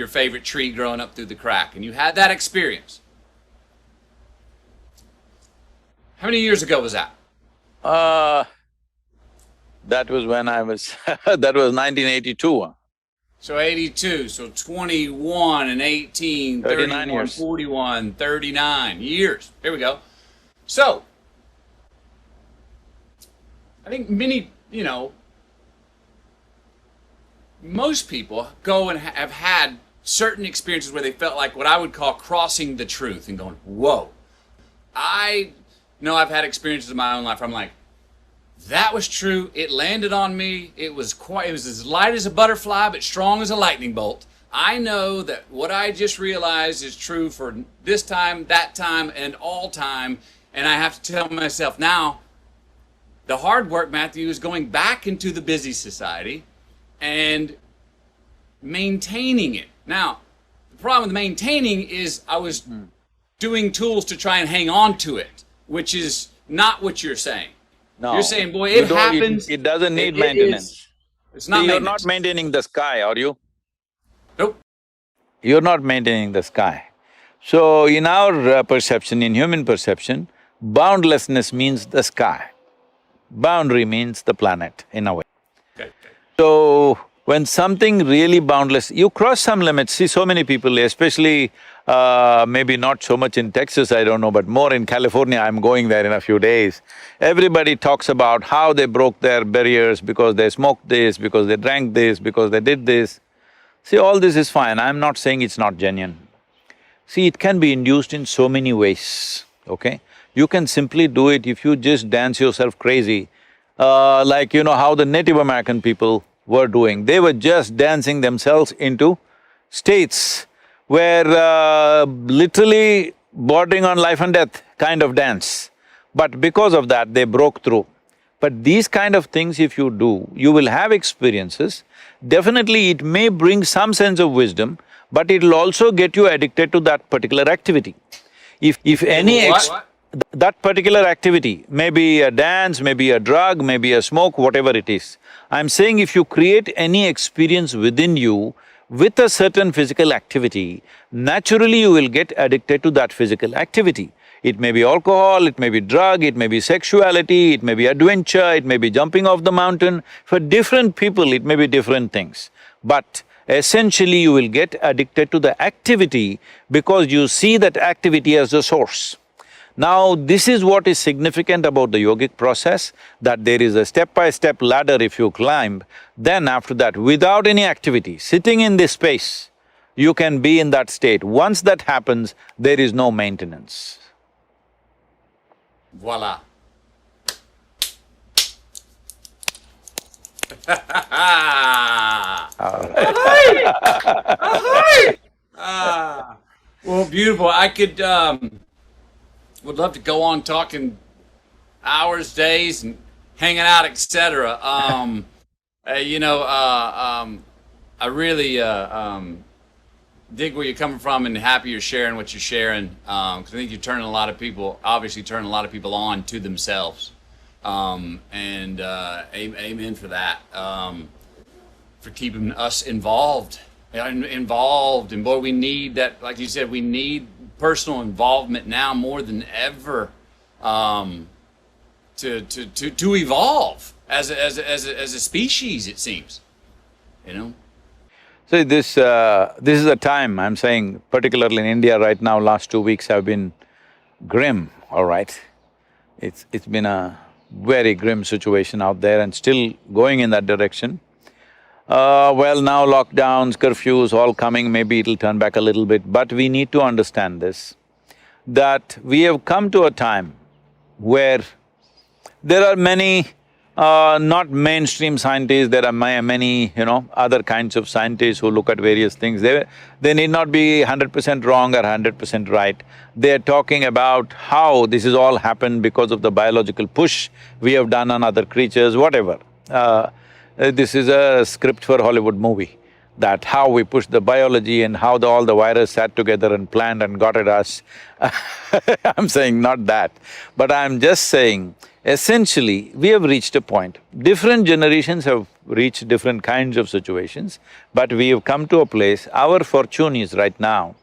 S2: favorite tree growing up through the crack, and you had that experience. How many years ago was that?
S1: That was when I was that was 1982.
S2: So 82, so 21 and 18, 31,
S1: years.
S2: 41, 39 years. Here we go. So, I think most people go and have had certain experiences where they felt like what I would call crossing the truth and going, whoa. I've had experiences in my own life where I'm like, that was true, it landed on me, it was as light as a butterfly but strong as a lightning bolt. I know that what I just realized is true for this time, that time, and all time, and I have to tell myself now, the hard work, Matthew, is going back into the busy society and maintaining it. Now, the problem with maintaining is I was doing tools to try and hang on to it, which is not what you're saying.
S1: No.
S2: You're saying, boy, it happens.
S1: It doesn't need maintenance.
S2: It's not
S1: You're
S2: maintenance.
S1: not maintaining the sky, are you?
S2: Nope.
S1: You're not maintaining the sky. So, in our perception, in human perception, boundlessness means the sky. Boundary means the planet, in a way.
S2: Okay.
S1: So, when something really boundless, you cross some limits, see so many people, especially maybe not so much in Texas, I don't know, but more in California, I'm going there in a few days. Everybody talks about how they broke their barriers because they smoked this, because they drank this, because they did this. See, all this is fine, I'm not saying it's not genuine. See, it can be induced in so many ways, okay? You can simply do it if you just dance yourself crazy, like you know how the Native American people were doing. They were just dancing themselves into states where literally bordering on life and death kind of dance. But because of that, they broke through. But these kind of things if you do, you will have experiences. Definitely it may bring some sense of wisdom, but it'll also get you addicted to that particular activity. If any that particular activity, maybe a dance, maybe a drug, maybe a smoke, whatever it is, I'm saying if you create any experience within you with a certain physical activity, naturally you will get addicted to that physical activity. It may be alcohol, it may be drug, it may be sexuality, it may be adventure, it may be jumping off the mountain. For different people, it may be different things. But essentially you will get addicted to the activity because you see that activity as the source. Now, this is what is significant about the yogic process, that there is a step-by-step ladder if you climb, then after that, without any activity, sitting in this space, you can be in that state. Once that happens, there is no maintenance.
S2: Voila. Well, beautiful. I could would love to go on talking hours, days, and hanging out, etc. I really dig where you're coming from and happy you're sharing what you're sharing, because I think you're turning a lot of people, obviously turning a lot of people on to themselves, and amen for that, for keeping us involved, and boy, we need that, like you said, we need personal involvement now more than ever, to evolve as a species, it seems, you know.
S1: So this is a time, I'm saying, particularly in India right now, last 2 weeks have been grim, all right? It's been a very grim situation out there and still going in that direction. Well, now lockdowns, curfews, all coming, maybe it'll turn back a little bit, but we need to understand this, that we have come to a time where there are many, not mainstream scientists, there are many, other kinds of scientists who look at various things. They need not be 100% wrong or 100% right. They're talking about how this has all happened because of the biological push we have done on other creatures, whatever. This is a script for a Hollywood movie, that how we pushed the biology and how all the virus sat together and planned and got at us. I'm saying not that, but I'm just saying, essentially, we have reached a point. Different generations have reached different kinds of situations, but we have come to a place, our fortune is right now,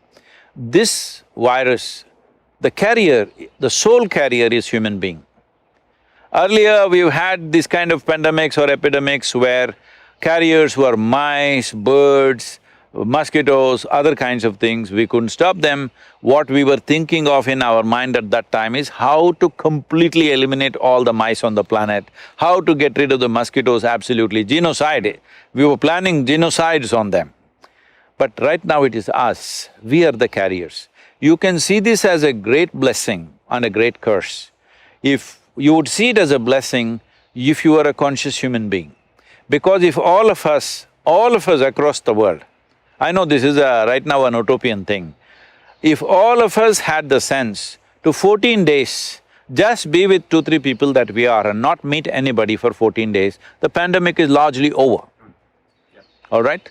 S1: this virus, the carrier, the sole carrier is human being. Earlier, we've had this kind of pandemics or epidemics where carriers were mice, birds, mosquitoes, other kinds of things, we couldn't stop them. What we were thinking of in our mind at that time is how to completely eliminate all the mice on the planet, how to get rid of the mosquitoes, absolutely, genocide. We were planning genocides on them. But right now it is us, we are the carriers. You can see this as a great blessing and a great curse. If you would see it as a blessing if you are a conscious human being. Because if all of us across the world, I know this is right now an utopian thing, if all of us had the sense to 14 days, just be with 2-3 people that we are and not meet anybody for 14 days, the pandemic is largely over, all right?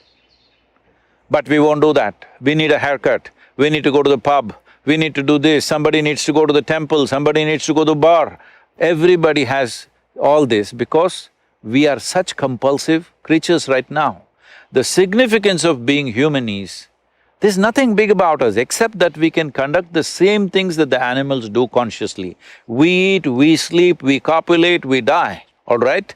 S1: But we won't do that. We need a haircut, we need to go to the pub, we need to do this, somebody needs to go to the temple, somebody needs to go to the bar. Everybody has all this because we are such compulsive creatures right now. The significance of being human is, there's nothing big about us except that we can conduct the same things that the animals do consciously. We eat, we sleep, we copulate, we die, all right?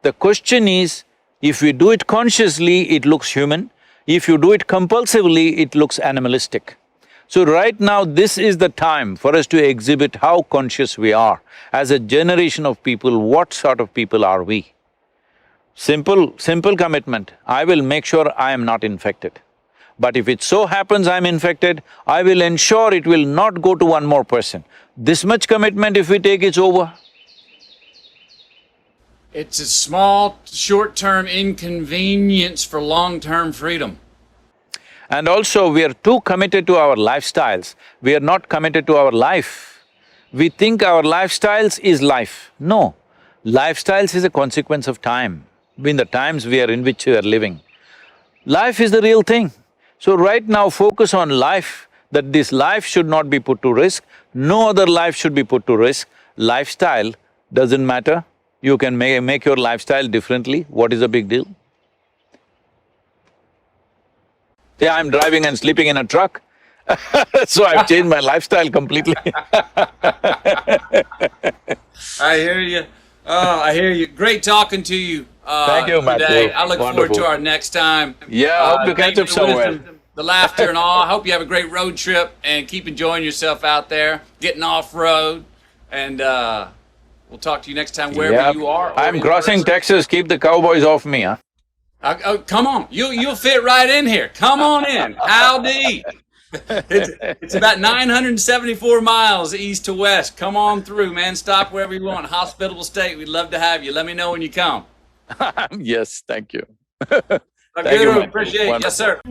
S1: The question is, If we do it consciously, it looks human. If you do it compulsively, it looks animalistic. So right now, this is the time for us to exhibit how conscious we are. As a generation of people, what sort of people are we? Simple commitment, I will make sure I am not infected. But if it so happens I'm infected, I will ensure it will not go to one more person. This much commitment if we take, it's over.
S2: It's a small, short-term inconvenience for long-term freedom.
S1: And also, we are too committed to our lifestyles, we are not committed to our life. We think our lifestyles is life. No, lifestyles is a consequence of time, in the times we are in which we are living. Life is the real thing. So right now, focus on life, that this life should not be put to risk, no other life should be put to risk. Lifestyle doesn't matter, you can make your lifestyle differently, what is the big deal? Yeah, I'm driving and sleeping in a truck so I've changed my lifestyle completely.
S2: I hear you. Oh, I hear you. Great talking to you.
S1: Thank you, Matthew.
S2: Today. I look forward
S1: Wonderful.
S2: to our next time.
S1: Yeah, hope to catch up
S2: thank you for the
S1: somewhere.
S2: wisdom, the laughter and all. I hope you have a great road trip and keep enjoying yourself out there, getting off-road. And we'll talk to you next time wherever
S1: Yep.
S2: you are. or
S1: I'm
S2: in
S1: person. Texas, keep the cowboys off me, huh?
S2: Oh, come on. You'll fit right in here. Come on in. Howdy. It's about 974 miles east to west. Come on through, man. Stop wherever you want. Hospitable state. We'd love to have you. Let me know when you come.
S1: Yes, thank you.
S2: Sadhguru,
S1: Matthew.
S2: appreciate it. Yes,
S1: Wonderful.
S2: sir.